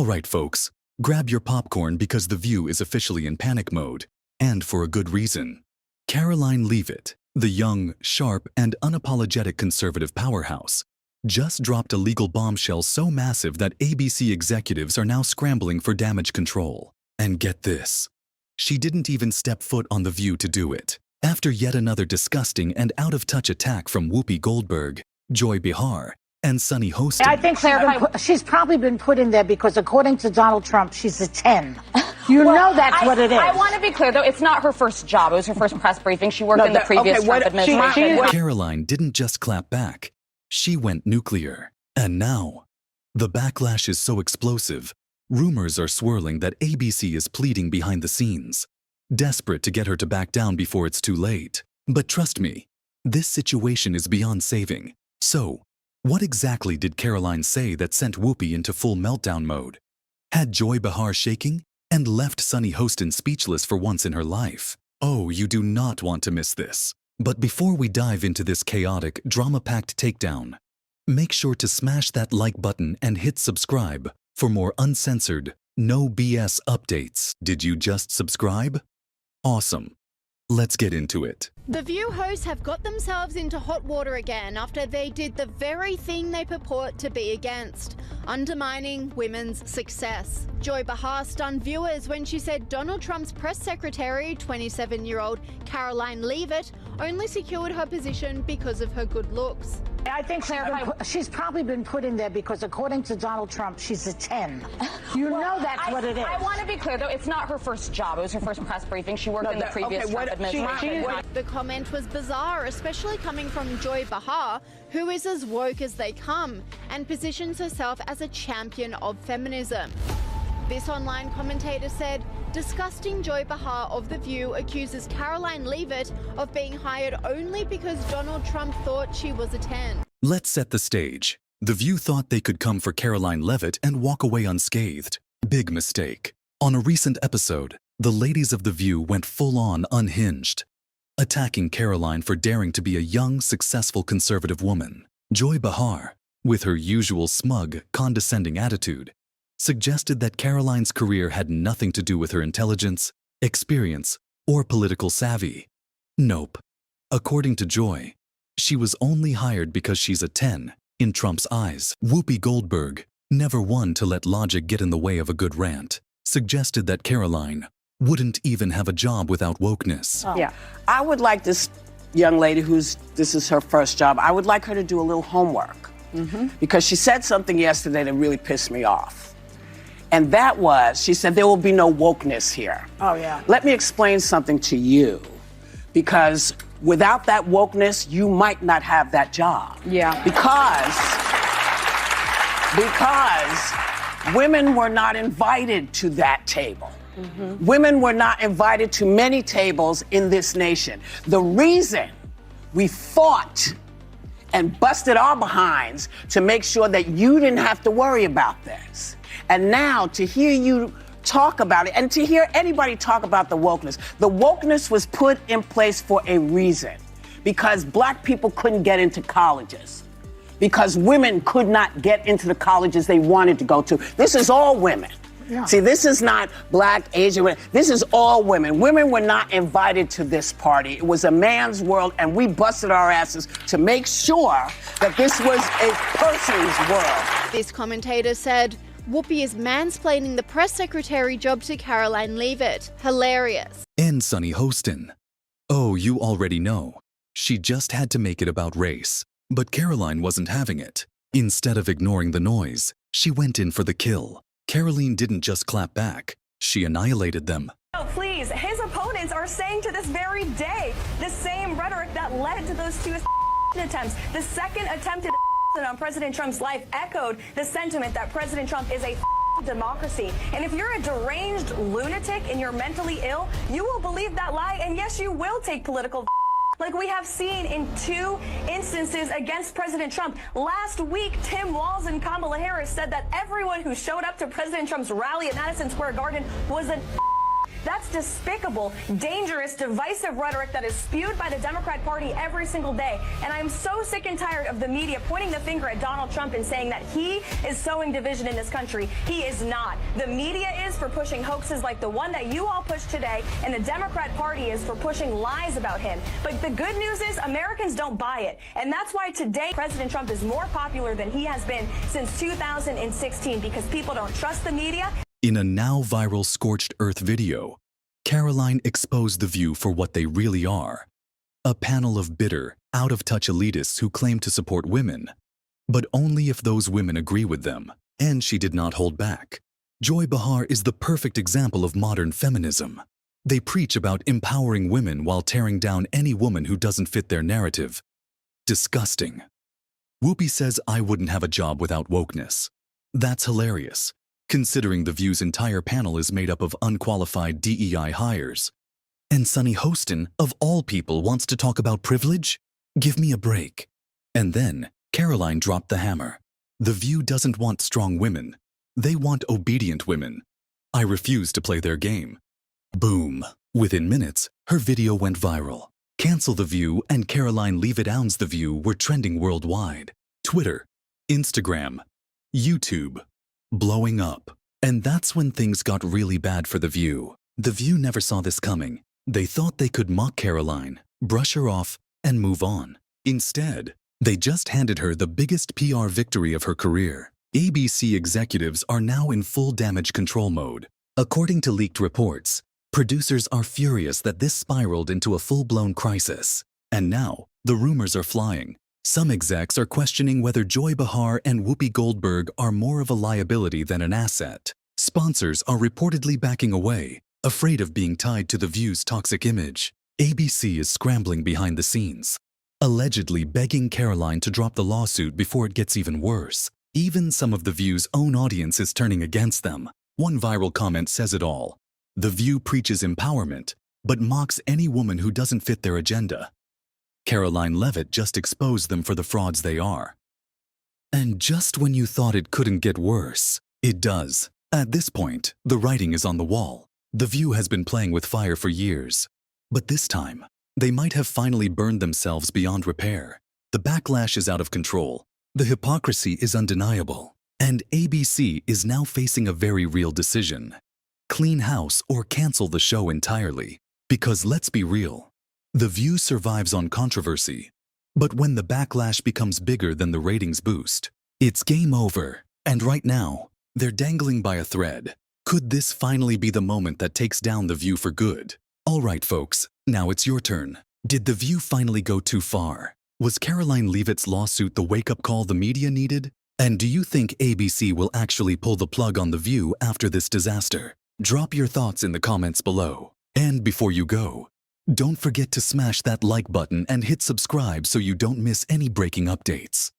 All right, folks, grab your popcorn because The View is officially in panic mode, and for a good reason. Karoline Leavitt, the young, sharp, and unapologetic conservative powerhouse, just dropped a legal bombshell so massive that ABC executives are now scrambling for damage control. And get this, she didn't even step foot on The View to do it. After yet another disgusting and out-of-touch attack from Whoopi Goldberg, Joy Behar, and Sunny Hostin. I think she's probably been put in there because, according to Donald Trump, she's a 10. You know that's what it is. I want to be clear, though. It's not her first job. It was her first press briefing. She worked in the previous Trump administration. Karoline didn't just clap back. She went nuclear. And now, the backlash is so explosive, rumors are swirling that ABC is pleading behind the scenes, desperate to get her to back down before it's too late. But trust me, this situation is beyond saving. So, what exactly did Karoline say that sent Whoopi into full meltdown mode? Had Joy Behar shaking and left Sunny Hostin speechless for once in her life? Oh, you do not want to miss this. But before we dive into this chaotic, drama-packed takedown, make sure to smash that like button and hit subscribe for more uncensored, no BS updates. Did you just subscribe? Awesome. Let's get into it. The View hosts have got themselves into hot water again after they did the very thing they purport to be against, undermining women's success. Joy Behar stunned viewers when she said Donald Trump's press secretary, 27-year-old Karoline Leavitt, only secured her position because of her good looks. I think she's probably been put in there because, according to Donald Trump, she's a 10. You know that's what it is. I want to be clear, though. It's not her first job. It was her first press briefing. She worked in the previous Trump administration. The comment was bizarre, especially coming from Joy Behar, who is as woke as they come and positions herself as a champion of feminism. This online commentator said, disgusting Joy Behar of The View accuses Karoline Leavitt of being hired only because Donald Trump thought she was a 10. Let's set the stage. The View thought they could come for Karoline Leavitt and walk away unscathed. Big mistake. On a recent episode, the ladies of The View went full-on unhinged, attacking Karoline for daring to be a young, successful conservative woman. Joy Behar, with her usual smug, condescending attitude, suggested that Karoline's career had nothing to do with her intelligence, experience, or political savvy. Nope. According to Joy, she was only hired because she's a 10 in Trump's eyes. Whoopi Goldberg, never one to let logic get in the way of a good rant, suggested that Karoline wouldn't even have a job without wokeness. Oh. Yeah, I would like this young lady this is her first job, I would like her to do a little homework. Because she said something yesterday that really pissed me off. And that was, she said, there will be no wokeness here. Oh, yeah. Let me explain something to you. Because without that wokeness, you might not have that job. Yeah. Because women were not invited to that table. Women were not invited to many tables in this nation. The reason we fought and busted our behinds to make sure that you didn't have to worry about this. And now to hear you talk about it and to hear anybody talk about the wokeness was put in place for a reason. Because black people couldn't get into colleges. Because women could not get into the colleges they wanted to go to. This is all women. Yeah. See, this is not black, Asian women. This is all women. Women were not invited to this party. It was a man's world, and we busted our asses to make sure that this was a person's world. This commentator said, Whoopi is mansplaining the press secretary job to Karoline Leavitt. Hilarious. And Sunny Hostin. Oh, you already know. She just had to make it about race. But Karoline wasn't having it. Instead of ignoring the noise, she went in for the kill. Karoline didn't just clap back, she annihilated them. Oh, please, his opponents are saying to this very day the same rhetoric that led to those two attempts. The second attempted on President Trump's life echoed the sentiment that President Trump is a democracy. And if you're a deranged lunatic and you're mentally ill, you will believe that lie, and yes, you will take political like we have seen in 2 instances against President Trump. Last week, Tim Walz and Kamala Harris said that everyone who showed up to President Trump's rally at Madison Square Garden was a That's despicable, dangerous, divisive rhetoric that is spewed by the Democrat Party every single day. And I'm so sick and tired of the media pointing the finger at Donald Trump and saying that he is sowing division in this country. He is not. The media is for pushing hoaxes like the one that you all pushed today, and the Democrat Party is for pushing lies about him. But the good news is Americans don't buy it. And that's why today President Trump is more popular than he has been since 2016, because people don't trust the media. In a now viral scorched earth video, Karoline exposed The View for what they really are. A panel of bitter, out-of-touch elitists who claim to support women, but only if those women agree with them. And she did not hold back. Joy Behar is the perfect example of modern feminism. They preach about empowering women while tearing down any woman who doesn't fit their narrative. Disgusting. Whoopi says I wouldn't have a job without wokeness. That's hilarious, considering The View's entire panel is made up of unqualified DEI hires. And Sunny Hostin, of all people, wants to talk about privilege? Give me a break. And then, Karoline dropped the hammer. The View doesn't want strong women. They want obedient women. I refuse to play their game. Boom. Within minutes, her video went viral. Cancel The View and Karoline Leavitt owns The View were trending worldwide. Twitter, Instagram, YouTube, blowing up. And that's when things got really bad for The View. The View never saw this coming. They thought they could mock Karoline, brush her off, and move on. Instead, they just handed her the biggest PR victory of her career. ABC executives are now in full damage control mode. According to leaked reports, producers are furious that this spiraled into a full-blown crisis. And now, the rumors are flying. Some execs are questioning whether Joy Behar and Whoopi Goldberg are more of a liability than an asset. Sponsors are reportedly backing away, afraid of being tied to The View's toxic image. ABC is scrambling behind the scenes, allegedly begging Karoline to drop the lawsuit before it gets even worse. Even some of The View's own audience is turning against them. One viral comment says it all. The View preaches empowerment, but mocks any woman who doesn't fit their agenda. Karoline Leavitt just exposed them for the frauds they are. And just when you thought it couldn't get worse, it does. At this point, the writing is on the wall. The View has been playing with fire for years. But this time, they might have finally burned themselves beyond repair. The backlash is out of control. The hypocrisy is undeniable. And ABC is now facing a very real decision. Clean house or cancel the show entirely. Because let's be real, The View survives on controversy. But when the backlash becomes bigger than the ratings boost, it's game over. And right now, they're dangling by a thread. Could this finally be the moment that takes down The View for good? All right, folks, now it's your turn. Did The View finally go too far? Was Karoline Leavitt's lawsuit the wake-up call the media needed? And do you think ABC will actually pull the plug on The View after this disaster? Drop your thoughts in the comments below. And before you go, don't forget to smash that like button and hit subscribe so you don't miss any breaking updates.